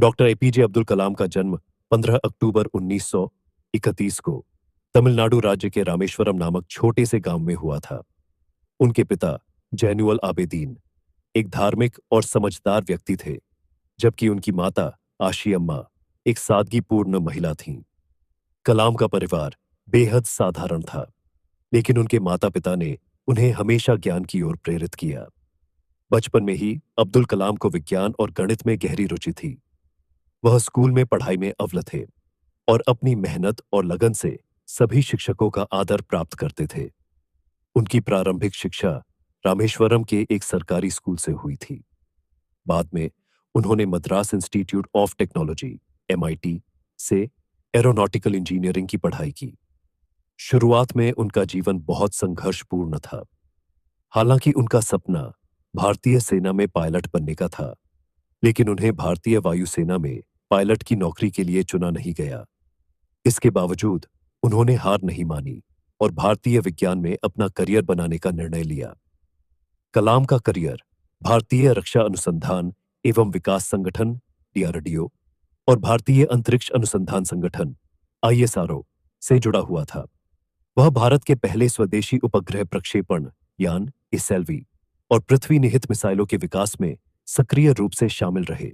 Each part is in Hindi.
डॉक्टर एपीजे अब्दुल कलाम का जन्म 15 अक्टूबर 1931 को तमिलनाडु राज्य के रामेश्वरम नामक छोटे से गांव में हुआ था। उनके पिता जैनुअल आबेदीन एक धार्मिक और समझदार व्यक्ति थे, जबकि उनकी माता आशी अम्मा एक सादगीपूर्ण महिला थीं। कलाम का परिवार बेहद साधारण था, लेकिन उनके माता पिता ने उन्हें हमेशा ज्ञान की ओर प्रेरित किया। बचपन में ही अब्दुल कलाम को विज्ञान और गणित में गहरी रुचि थी। वह स्कूल में पढ़ाई में अव्वल थे और अपनी मेहनत और लगन से सभी शिक्षकों का आदर प्राप्त करते थे। उनकी प्रारंभिक शिक्षा रामेश्वरम के एक सरकारी स्कूल से हुई थी। बाद में उन्होंने Madras institute of technology (MIT) से एरोनॉटिकल इंजीनियरिंग की पढ़ाई की। शुरुआत में उनका जीवन बहुत संघर्षपूर्ण था। हालांकि उनका सपना भारतीय सेना में पायलट बनने का था, लेकिन उन्हें भारतीय वायुसेना में पायलट की नौकरी के लिए चुना नहीं गया। इसके बावजूद उन्होंने हार नहीं मानी और भारतीय विज्ञान में अपना करियर बनाने का निर्णय लिया। कलाम का करियर भारतीय रक्षा अनुसंधान एवं विकास संगठन (DRDO) और भारतीय अंतरिक्ष अनुसंधान संगठन (ISRO) से जुड़ा हुआ था। वह भारत के पहले स्वदेशी उपग्रह प्रक्षेपण यान SLV और पृथ्वी निहित मिसाइलों के विकास में सक्रिय रूप से शामिल रहे।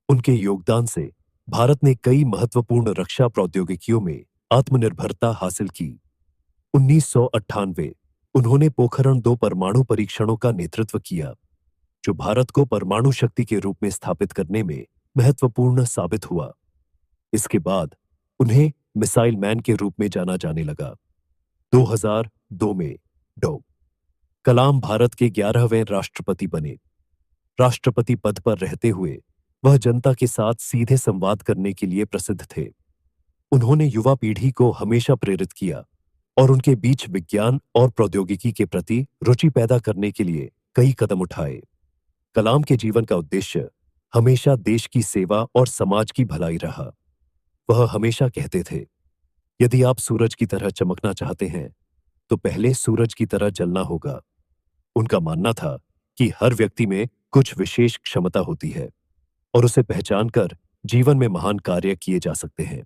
उनके योगदान से भारत ने कई महत्वपूर्ण रक्षा प्रौद्योगिकियों में आत्मनिर्भरता हासिल की। 1998 उन्होंने पोखरण 2 परमाणु परीक्षणों का नेतृत्व किया, जो भारत को परमाणु शक्ति के रूप में स्थापित करने में महत्वपूर्ण साबित हुआ। इसके बाद उन्हें मिसाइल मैन के रूप में जाना जाने लगा। 2002 में डॉ. कलाम भारत के 11वें राष्ट्रपति बने। राष्ट्रपति पद पर रहते हुए वह जनता के साथ सीधे संवाद करने के लिए प्रसिद्ध थे। उन्होंने युवा पीढ़ी को हमेशा प्रेरित किया और उनके बीच विज्ञान और प्रौद्योगिकी के प्रति रुचि पैदा करने के लिए कई कदम उठाए। कलाम के जीवन का उद्देश्य हमेशा देश की सेवा और समाज की भलाई रहा। वह हमेशा कहते थे, यदि आप सूरज की तरह चमकना चाहते हैं, तो पहले सूरज की तरह जलना होगा। उनका मानना था कि हर व्यक्ति में कुछ विशेष क्षमता होती है और उसे पहचानकर जीवन में महान कार्य किए जा सकते हैं।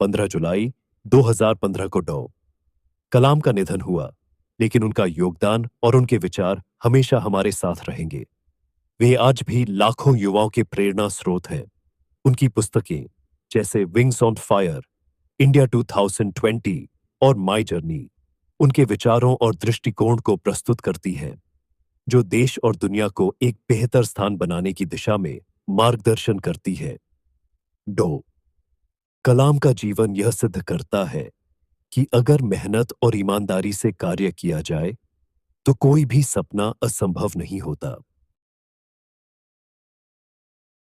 15 जुलाई 2015 को डॉ. कलाम का निधन हुआ, लेकिन उनका योगदान और उनके विचार हमेशा हमारे साथ रहेंगे। वे आज भी लाखों युवाओं के प्रेरणा स्रोत हैं। उनकी पुस्तकें जैसे विंग्स ऑन फायर, इंडिया 2020 और माई जर्नी उनके विचारों और दृष्टिकोण को प्रस्तुत करती हैं, जो देश और दुनिया को एक बेहतर स्थान बनाने की दिशा में मार्गदर्शन करती है। डॉ. कलाम का जीवन यह सिद्ध करता है कि अगर मेहनत और ईमानदारी से कार्य किया जाए, तो कोई भी सपना असंभव नहीं होता।